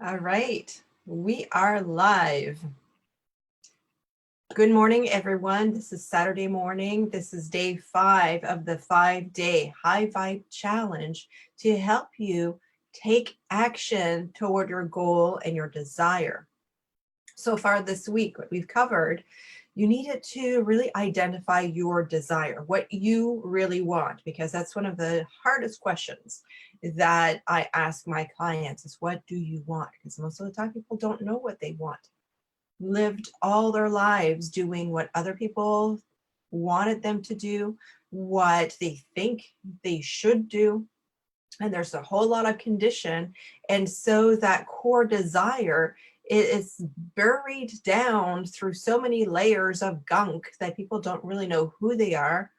All right, we are live. Good morning, everyone. This is Saturday morning. This is day 5 of the 5-day high vibe challenge to help you take action toward your goal and your desire. So far this week, what we've covered, you needed to really identify your desire, what you really want, because that's one of the hardest questions that I ask my clients is, what do you want? Because most of the time people don't know what they want. Lived all their lives doing what other people wanted them to do, what they think they should do. And there's a whole lot of condition. And so that core desire is buried down through so many layers of gunk that people don't really know who they are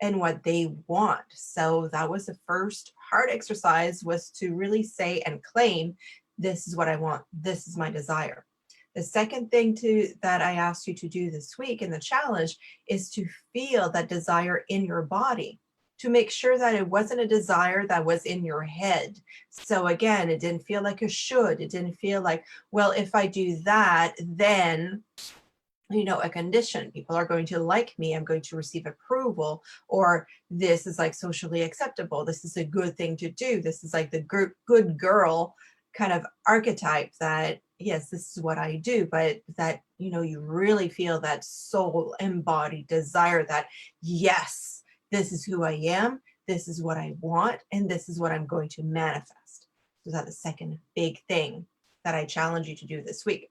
and what they want. So that was the first hard exercise, was to really say and claim, this is what I want. This is my desire. The second thing that I asked you to do this week in the challenge is to feel that desire in your body, to make sure that it wasn't a desire that was in your head. So again, it didn't feel like a should. It didn't feel like, well, if I do that, then a condition. People are going to like me. I'm going to receive approval, or this is like socially acceptable. This is a good thing to do. This is like the good girl kind of archetype that, yes, this is what I do, but that, you really feel that soul embodied desire that, yes, this is who I am. This is what I want. And this is what I'm going to manifest. So that's the second big thing that I challenge you to do this week.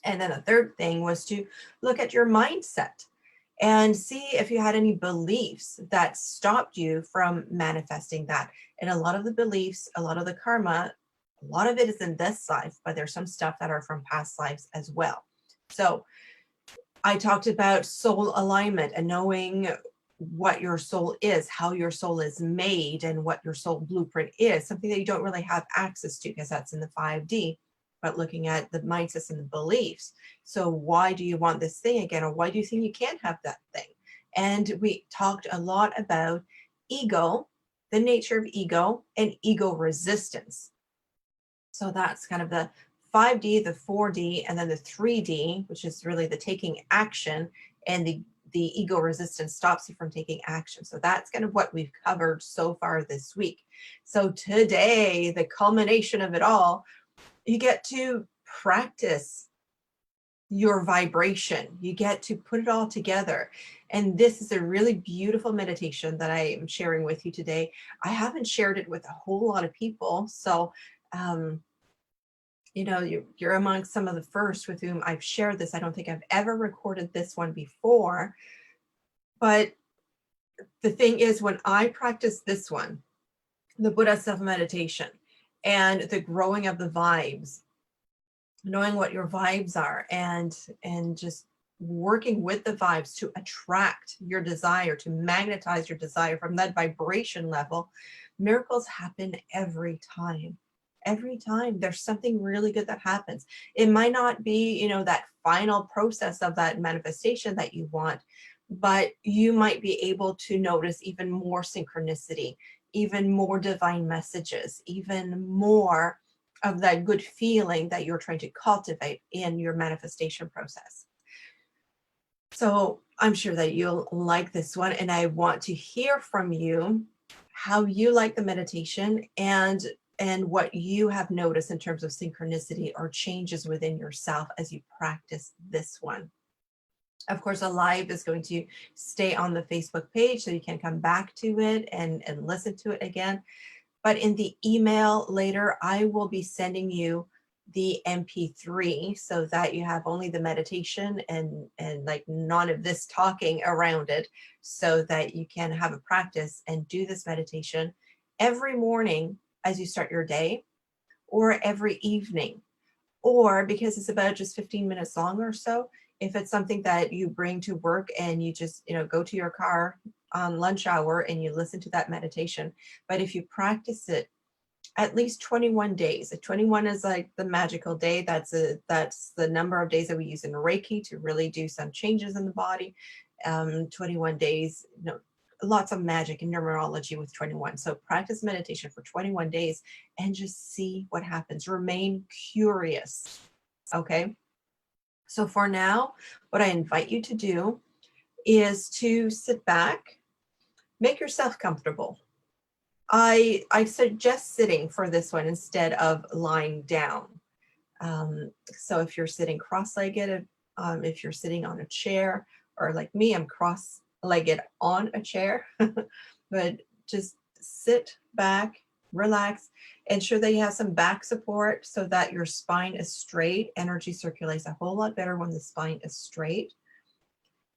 And then the third thing was to look at your mindset and see if you had any beliefs that stopped you from manifesting that. And a lot of the beliefs, a lot of the karma, a lot of it is in this life, but there's some stuff that are from past lives as well. So I talked about soul alignment and knowing what your soul is, how your soul is made, and what your soul blueprint is, something that you don't really have access to because that's in the 5D. But looking at the mindsets and the beliefs. So why do you want this thing again? Or why do you think you can't have that thing? And we talked a lot about ego, the nature of ego, and ego resistance. So that's kind of the 5D, the 4D, and then the 3D, which is really the taking action, and the ego resistance stops you from taking action. So that's kind of what we've covered so far this week. So today, the culmination of it all, you get to practice your vibration. You get to put it all together. And this is a really beautiful meditation that I am sharing with you today. I haven't shared it with a whole lot of people. So, you're amongst some of the first with whom I've shared this. I don't think I've ever recorded this one before. But the thing is, when I practice this one, the Buddha self-meditation, and the growing of the vibes, knowing what your vibes are, and just working with the vibes to attract your desire, to magnetize your desire from that vibration level, miracles happen every time. Every time there's something really good that happens. It might not be, that final process of that manifestation that you want, but you might be able to notice even more synchronicity, even more divine messages, even more of that good feeling that you're trying to cultivate in your manifestation process. So I'm sure that you'll like this one, and I want to hear from you how you like the meditation and what you have noticed in terms of synchronicity or changes within yourself as you practice this one. Of course, a live is going to stay on the Facebook page, so you can come back to it and listen to it again. But in the email later, I will be sending you the MP3 so that you have only the meditation and like none of this talking around it, so that you can have a practice and do this meditation every morning as you start your day, or every evening, or because it's about just 15 minutes long or so, if it's something that you bring to work and you just, go to your car on lunch hour and you listen to that meditation. But if you practice it at least 21 days, 21 is like the magical day. That's the number of days that we use in Reiki to really do some changes in the body. 21 days, lots of magic and numerology with 21. So practice meditation for 21 days and just see what happens. Remain curious. Okay. So for now, what I invite you to do is to sit back, make yourself comfortable. I suggest sitting for this one instead of lying down. So if you're sitting cross-legged, if you're sitting on a chair, or like me, I'm cross-legged on a chair, but just sit back, relax, ensure that you have some back support so that your spine is straight. Energy circulates a whole lot better when the spine is straight.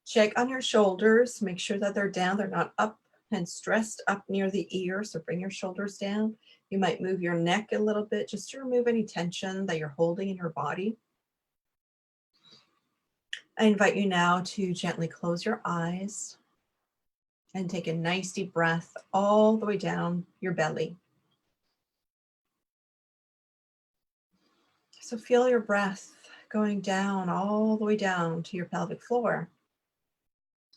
Check on your shoulders, make sure that they're down, they're not up and stressed up near the ear, so bring your shoulders down. You might move your neck a little bit just to remove any tension that you're holding in your body. I invite you now to gently close your eyes and take a nice deep breath all the way down your belly. So feel your breath going down all the way down to your pelvic floor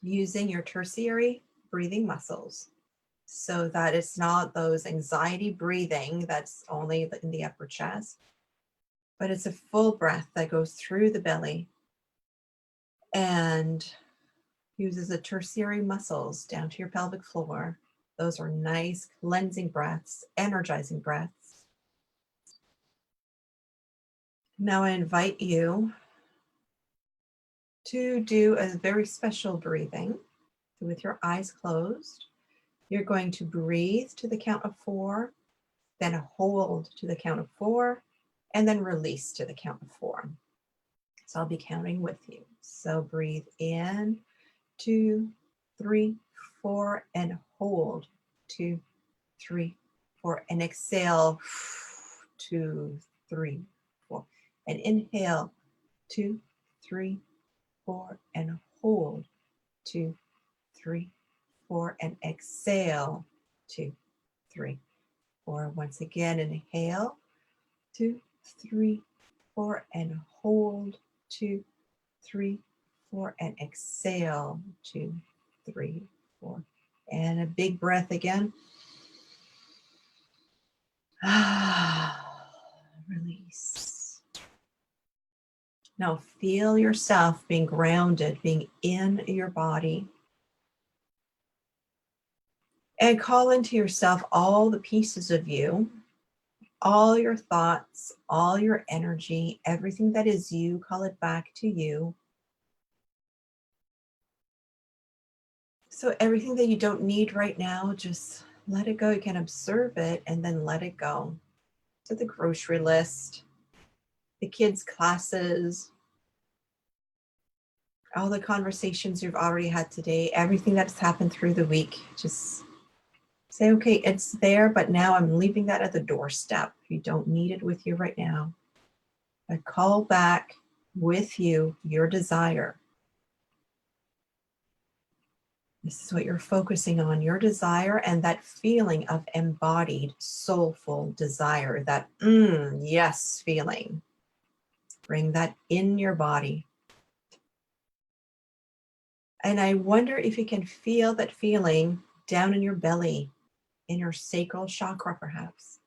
using your tertiary breathing muscles, so that it's not those anxiety breathing that's only in the upper chest, but it's a full breath that goes through the belly and uses the tertiary muscles down to your pelvic floor. Those are nice cleansing breaths, energizing breaths. Now I invite you to do a very special breathing. So with your eyes closed, you're going to breathe to the count of 4, then hold to the count of 4, and then release to the count of 4. So I'll be counting with you. So breathe in, 2, 3, 4, and hold, 2, 3, 4, and exhale, 2, 3, 4, and inhale, 2, 3, 4, and hold, 2, 3, 4, and exhale, 2, 3, 4. Once again, inhale, 2, 3, 4, and hold, 2, 3, 4, and exhale, 2, 3, 4. And a big breath again. Release. Now feel yourself being grounded, being in your body. And call into yourself all the pieces of you, all your thoughts, all your energy, everything that is you, call it back to you. So everything that you don't need right now, just let it go. You can observe it and then let it go. So the grocery list, the kids' classes, all the conversations you've already had today, everything that's happened through the week, just say, okay, it's there, but now I'm leaving that at the doorstep. You don't need it with you right now. But call back with you your desire. This is what you're focusing on, your desire and that feeling of embodied, soulful desire, that yes feeling. Bring that in your body. And I wonder if you can feel that feeling down in your belly, in your sacral chakra perhaps.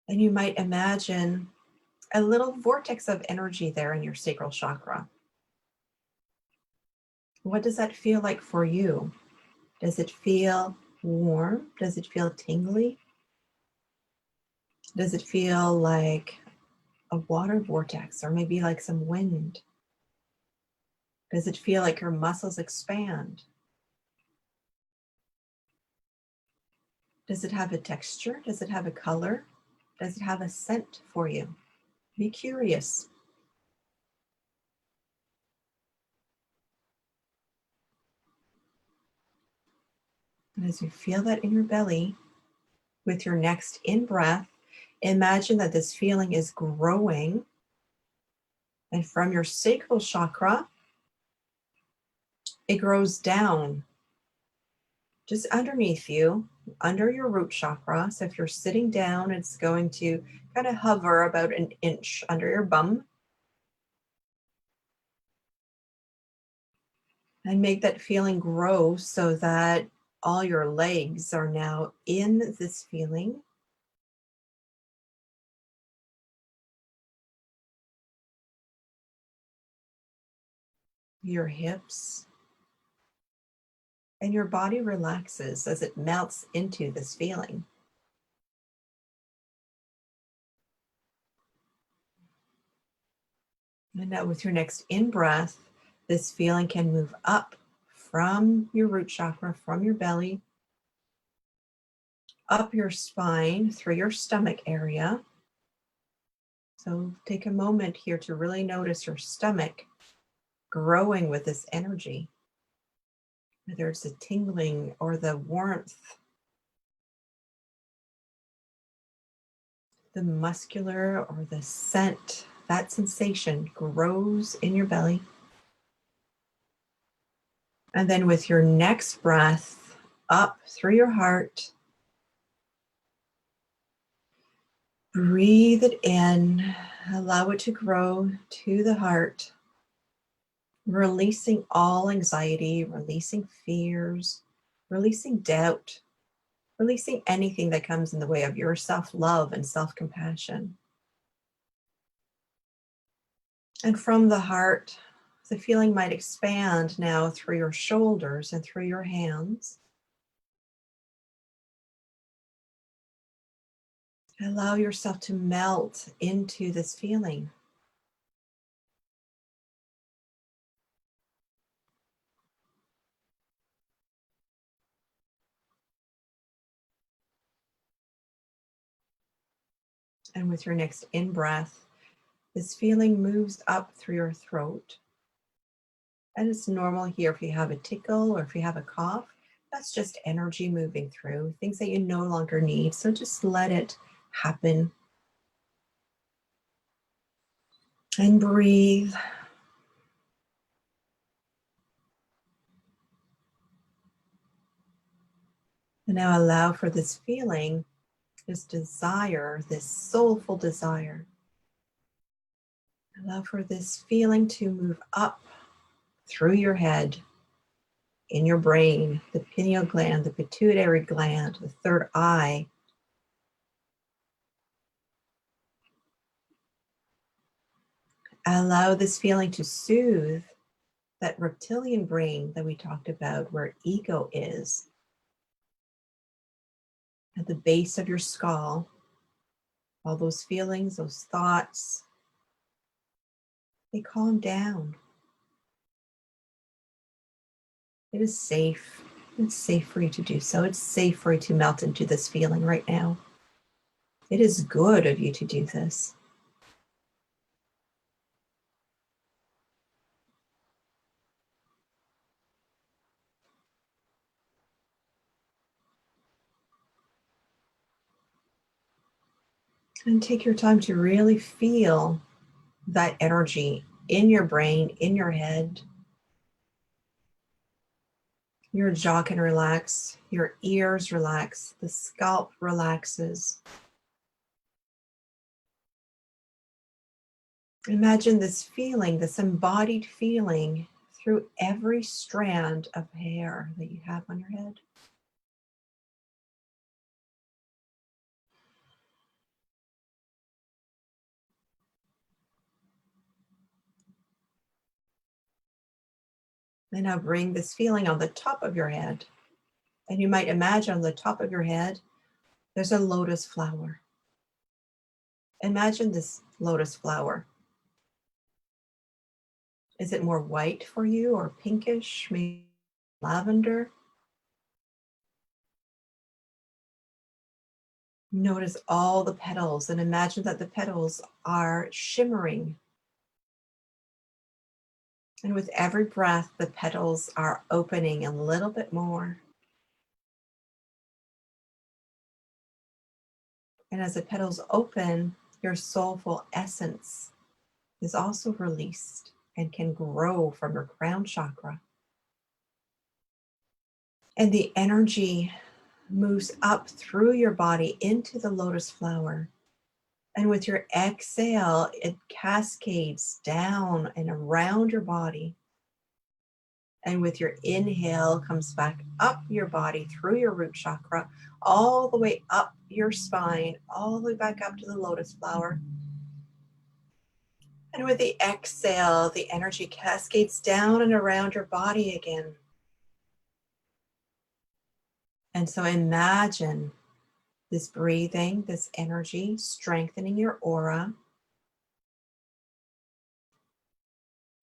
And you might imagine a little vortex of energy there in your sacral chakra. What does that feel like for you? Does it feel warm? Does it feel tingly? Does it feel like a water vortex or maybe like some wind? Does it feel like your muscles expand? Does it have a texture? Does it have a color? Does it have a scent for you? Be curious. And as you feel that in your belly, with your next in-breath, imagine that this feeling is growing. And from your sacral chakra, it grows down just underneath you, under your root chakra. So if you're sitting down, it's going to kind of hover about an inch under your bum. And make that feeling grow so that all your legs are now in this feeling. Your hips and your body relaxes as it melts into this feeling. And now with your next in-breath, this feeling can move up from your root chakra, from your belly, up your spine, through your stomach area. So take a moment here to really notice your stomach growing with this energy, whether it's the tingling or the warmth, the muscular or the scent. That sensation grows in your belly. And then with your next breath, up through your heart, breathe it in, allow it to grow to the heart, releasing all anxiety, releasing fears, releasing doubt, releasing anything that comes in the way of your self-love and self-compassion. And from the heart, the feeling might expand now through your shoulders and through your hands. Allow yourself to melt into this feeling. And with your next in-breath, this feeling moves up through your throat. And it's normal here if you have a tickle or if you have a cough. That's just energy moving through, things that you no longer need. So just let it happen. And breathe. And now allow for this feeling, this desire, this soulful desire. Allow for this feeling to move up through your head, in your brain, the pineal gland, the pituitary gland, the third eye. Allow this feeling to soothe that reptilian brain that we talked about, where ego is, at the base of your skull. All those feelings, those thoughts, they calm down. It is safe. It's safe for you to do so. It's safe for you to melt into this feeling right now. It is good of you to do this. And take your time to really feel that energy in your brain, in your head. Your jaw can relax, your ears relax, the scalp relaxes. Imagine this feeling, this embodied feeling through every strand of hair that you have on your head. And now bring this feeling on the top of your head. And you might imagine on the top of your head, there's a lotus flower. Imagine this lotus flower. Is it more white for you or pinkish, maybe lavender? Notice all the petals and imagine that the petals are shimmering. And with every breath, the petals are opening a little bit more. And as the petals open, your soulful essence is also released and can grow from your crown chakra. And the energy moves up through your body into the lotus flower. And with your exhale, it cascades down and around your body. And with your inhale, comes back up your body through your root chakra, all the way up your spine, all the way back up to the lotus flower. And with the exhale, the energy cascades down and around your body again. And so imagine this breathing, this energy strengthening your aura.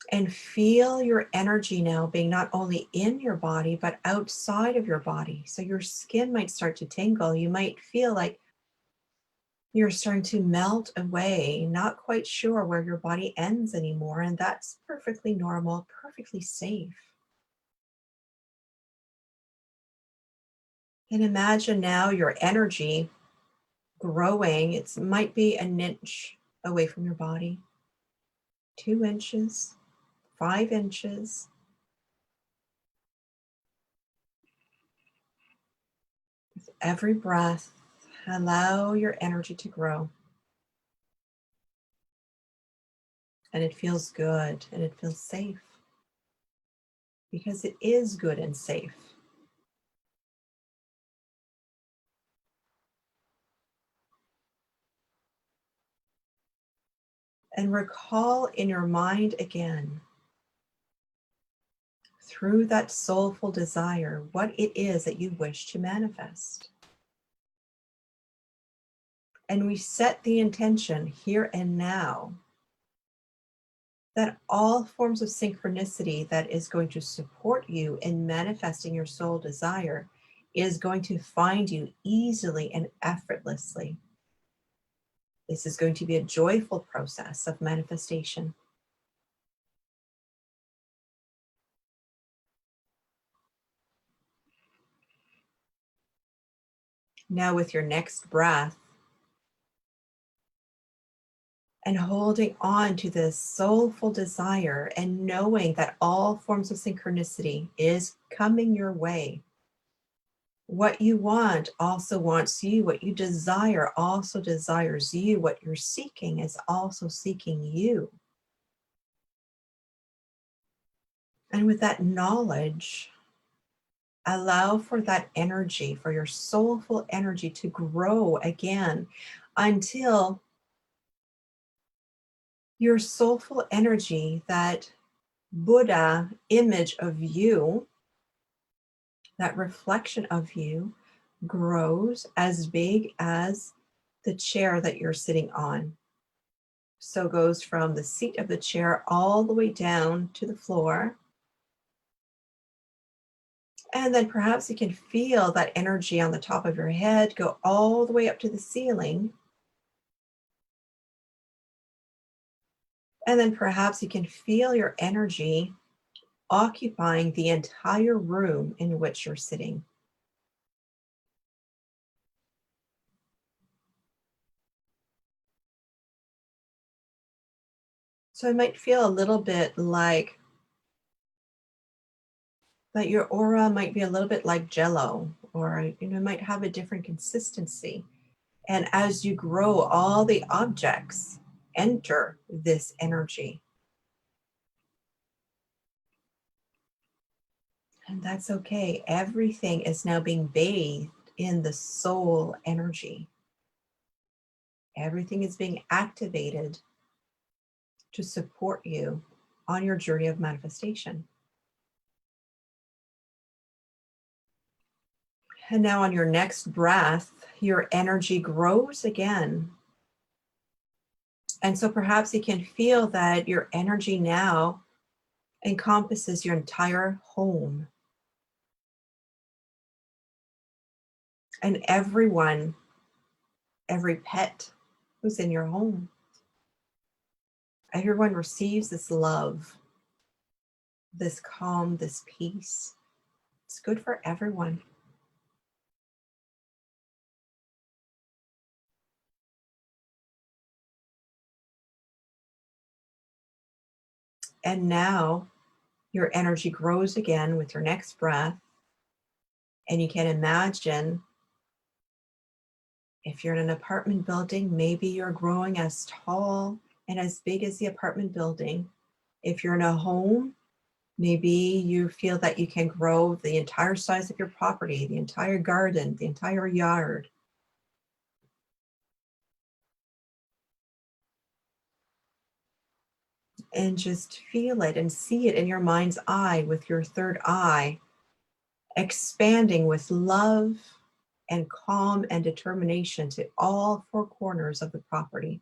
And feel your energy now being not only in your body, but outside of your body. So your skin might start to tingle. You might feel like you're starting to melt away, not quite sure where your body ends anymore. And that's perfectly normal, perfectly safe. And imagine now your energy growing. It might be an inch away from your body, 2 inches, 5 inches. With every breath, allow your energy to grow. And it feels good and it feels safe because it is good and safe. And recall in your mind again, through that soulful desire, what it is that you wish to manifest. And we set the intention here and now that all forms of synchronicity that is going to support you in manifesting your soul desire is going to find you easily and effortlessly. This is going to be a joyful process of manifestation. Now with your next breath, and holding on to this soulful desire and knowing that all forms of synchronicity is coming your way. What you want also wants you. What you desire also desires you. What you're seeking is also seeking you. And with that knowledge, allow for that energy, for your soulful energy to grow again until your soulful energy, that Buddha image of you, that reflection of you, grows as big as the chair that you're sitting on. So goes from the seat of the chair all the way down to the floor. And then perhaps you can feel that energy on the top of your head go all the way up to the ceiling. And then perhaps you can feel your energy occupying the entire room in which you're sitting. So it might feel a little bit like that your aura might be a little bit like jello, or might have a different consistency. And as you grow, all the objects enter this energy. And that's okay. Everything is now being bathed in the soul energy. Everything is being activated to support you on your journey of manifestation. And now on your next breath, your energy grows again. And so perhaps you can feel that your energy now encompasses your entire home. And everyone, every pet who's in your home, everyone receives this love, this calm, this peace. It's good for everyone. And now your energy grows again with your next breath. And you can imagine, if you're in an apartment building, maybe you're growing as tall and as big as the apartment building. If you're in a home, Maybe you feel that you can grow the entire size of your property, the entire garden, the entire yard. And just feel it and see it in your mind's eye with your third eye, expanding with love and calm and determination to all four corners of the property.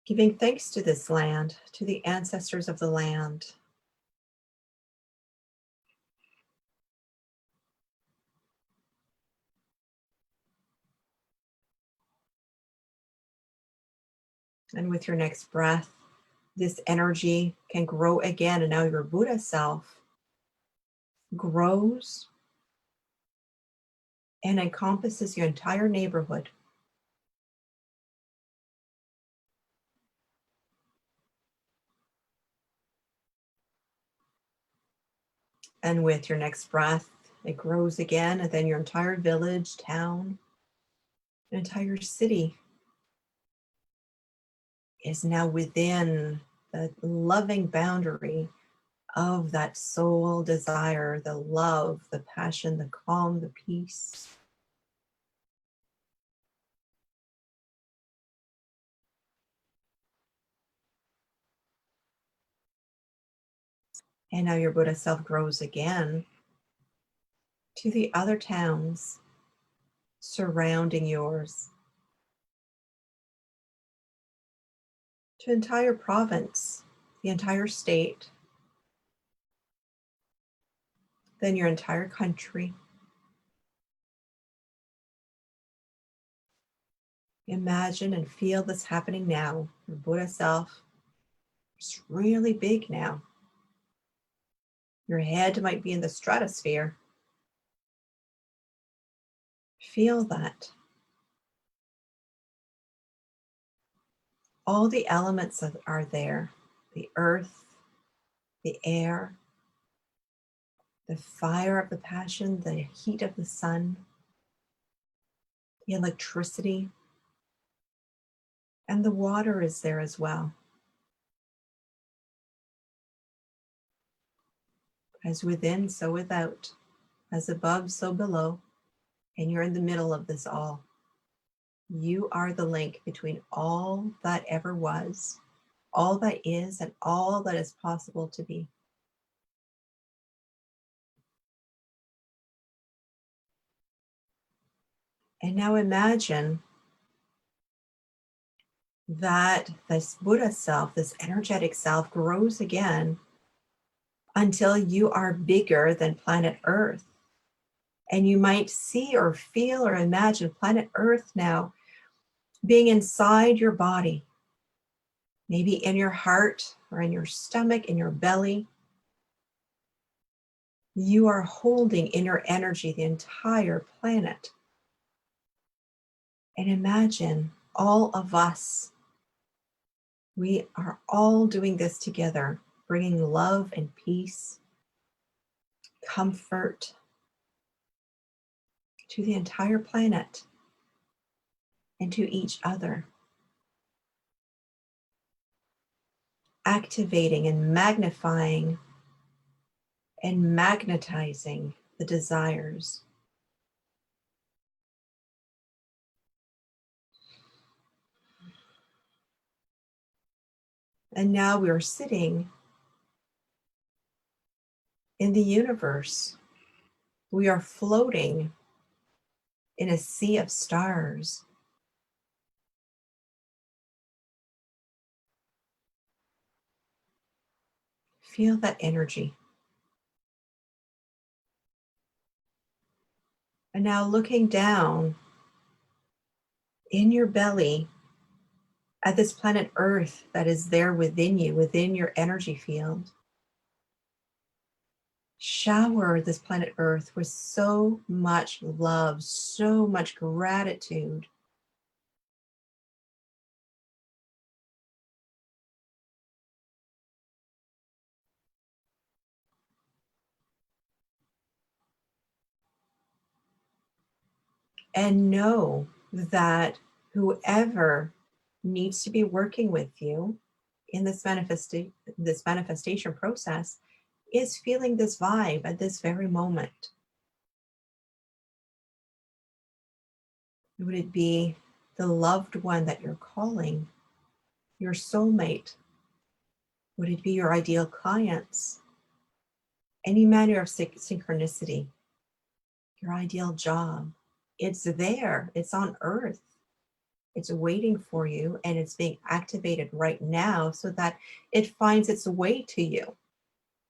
Giving thanks to this land, to the ancestors of the land. And with your next breath, this energy can grow again. And now your Buddha self grows and encompasses your entire neighborhood. And with your next breath, it grows again, and then your entire village, town, an entire city is now within the loving boundary of that soul desire, the love, the passion, the calm, the peace. And now your Buddha self grows again to the other towns surrounding yours, to entire province, the entire state, then your entire country. Imagine and feel this happening now. Your Buddha self is really big now. Your head might be in the stratosphere. Feel that. All the elements that are there, the earth, the air, the fire of the passion, the heat of the sun, the electricity, and the water is there as well. As within, so without, as above, so below, and you're in the middle of this all. You are the link between all that ever was, all that is, and all that is possible to be. And now imagine that this Buddha self, this energetic self, grows again until you are bigger than planet Earth. And you might see or feel or imagine planet Earth now being inside your body, maybe in your heart or in your stomach, in your belly. You are holding in your energy the entire planet. And imagine all of us, we are all doing this together, bringing love and peace, comfort to the entire planet and to each other. Activating and magnifying and magnetizing the desires. And now we are sitting in the universe. We are floating in a sea of stars. Feel that energy. And now looking down in your belly at this planet Earth that is there within you, within your energy field. Shower this planet Earth with so much love, so much gratitude. And know that whoever needs to be working with you in this manifestation process is feeling this vibe at this very moment? Would it be the loved one that you're calling, your soulmate? Would it be your ideal clients? Any manner of synchronicity, your ideal job? It's there, it's on earth. It's waiting for you and it's being activated right now so that it finds its way to you.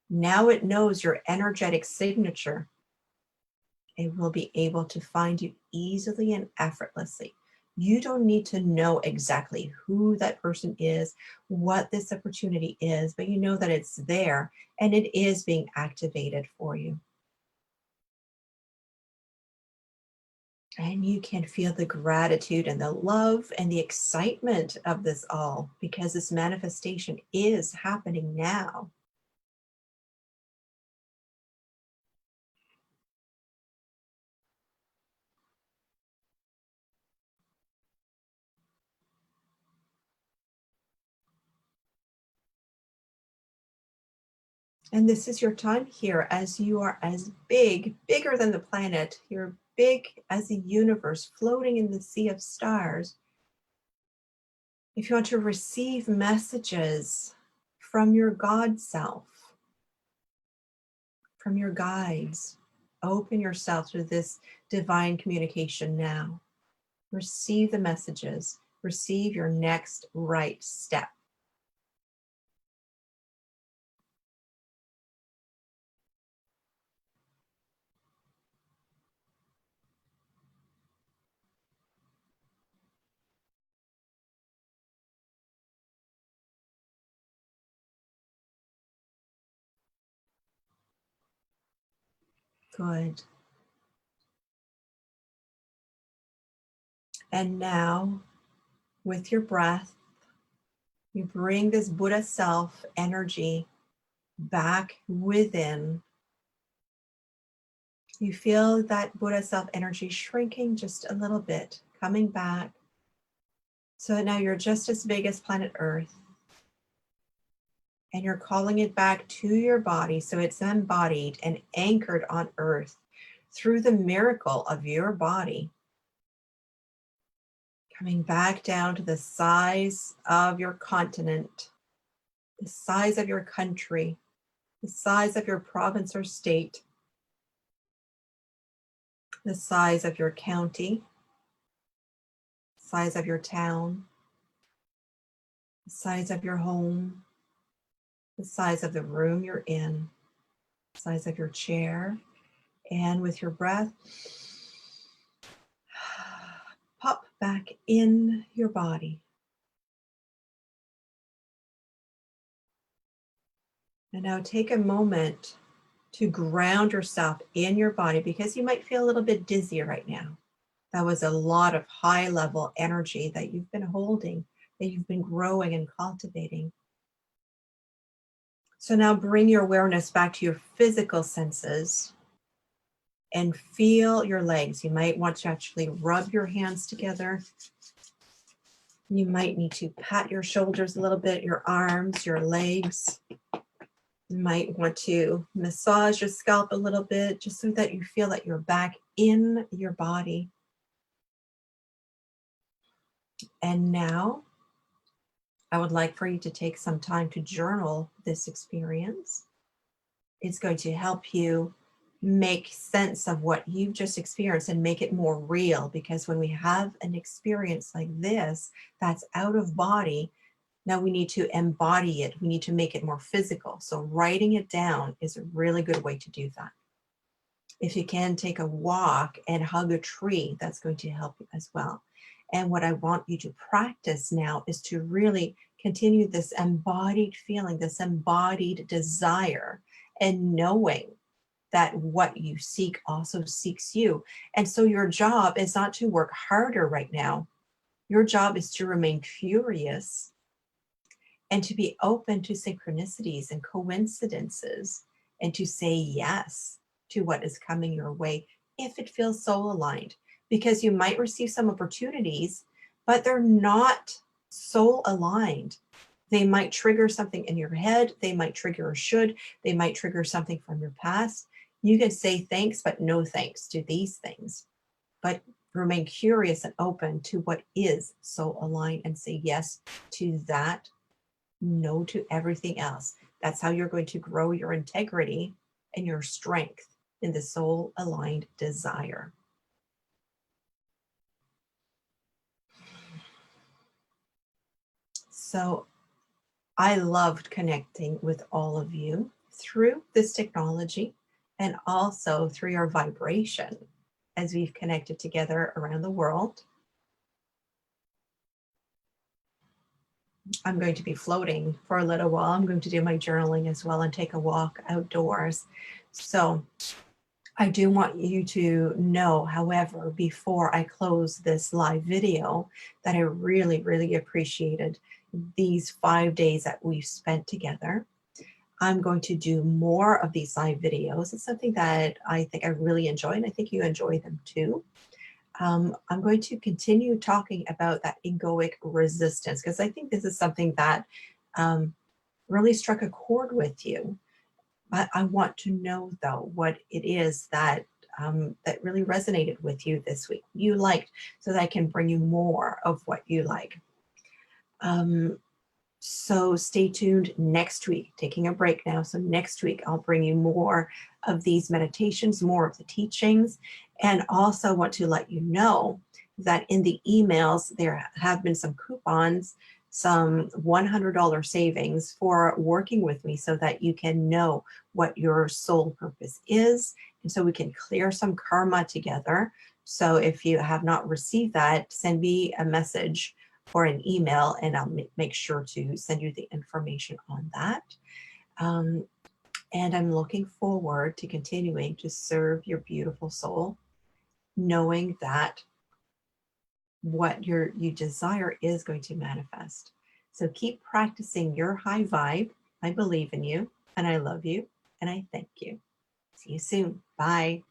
Now it knows your energetic signature. It will be able to find you easily and effortlessly. You don't need to know exactly who that person is, what this opportunity is, but you know that it's there and it is being activated for you. And you can feel the gratitude and the love and the excitement of this all because this manifestation is happening now. And this is your time here as you are as big, bigger than the planet. You're big as the universe floating in the sea of stars. If you want to receive messages from your God self, from your guides, open yourself to this divine communication now. Receive the messages, receive your next right step. Good. And now, with your breath, you bring this Buddha self energy back within. You feel that Buddha self energy shrinking just a little bit, coming back. So now you're just as big as planet Earth. And you're calling it back to your body so it's embodied and anchored on Earth through the miracle of your body. Coming back down to the size of your continent, the size of your country, the size of your province or state, the size of your county, size of your town, the size of your home, the size of the room you're in, the size of your chair, and with your breath, pop back in your body. And now take a moment to ground yourself in your body because you might feel a little bit dizzy right now. That was a lot of high level energy that you've been holding, that you've been growing and cultivating. So now bring your awareness back to your physical senses and feel your legs. You might want to actually rub your hands together. You might need to pat your shoulders a little bit, your arms, your legs. You might want to massage your scalp a little bit just so that you feel that you're back in your body. And now I would like for you to take some time to journal this experience. It's going to help you make sense of what you've just experienced and make it more real, because when we have an experience like this that's out of body, now we need to embody it. We need to make it more physical. So writing it down is a really good way to do that. If you can, take a walk and hug a tree, that's going to help you as well. And what I want you to practice now is to really continue this embodied feeling, this embodied desire, and knowing that what you seek also seeks you. And so your job is not to work harder right now. Your job is to remain curious and to be open to synchronicities and coincidences and to say yes to what is coming your way if it feels soul aligned, because you might receive some opportunities, but they're not soul aligned. They might trigger something in your head. They might trigger a should. They might trigger something from your past. You can say thanks, but no thanks to these things. But remain curious and open to what is soul aligned and say yes to that, no to everything else. That's how you're going to grow your integrity and your strength in the soul aligned desire. So I loved connecting with all of you through this technology and also through your vibration as we've connected together around the world. I'm going to be floating for a little while. I'm going to do my journaling as well and take a walk outdoors. So I do want you to know, however, before I close this live video, that I really, really appreciated these 5 days that we've spent together. I'm going to do more of these live videos. It's something that I think I really enjoy, and I think you enjoy them too. I'm going to continue talking about that egoic resistance, because I think this is something that really struck a chord with you. But I want to know, though, what it is that that really resonated with you this week, you liked, so that I can bring you more of what you like. So stay tuned next week, taking a break now. So next week, I'll bring you more of these meditations, more of the teachings, and also want to let you know that in the emails, there have been some coupons, some $100 savings for working with me so that you can know what your soul purpose is. And so we can clear some karma together. So if you have not received that, send me a message or an email, and I'll make sure to send you the information on that. And I'm looking forward to continuing to serve your beautiful soul, knowing that what you desire is going to manifest. So keep practicing your high vibe. I believe in you, and I love you, and I thank you. See you soon. Bye.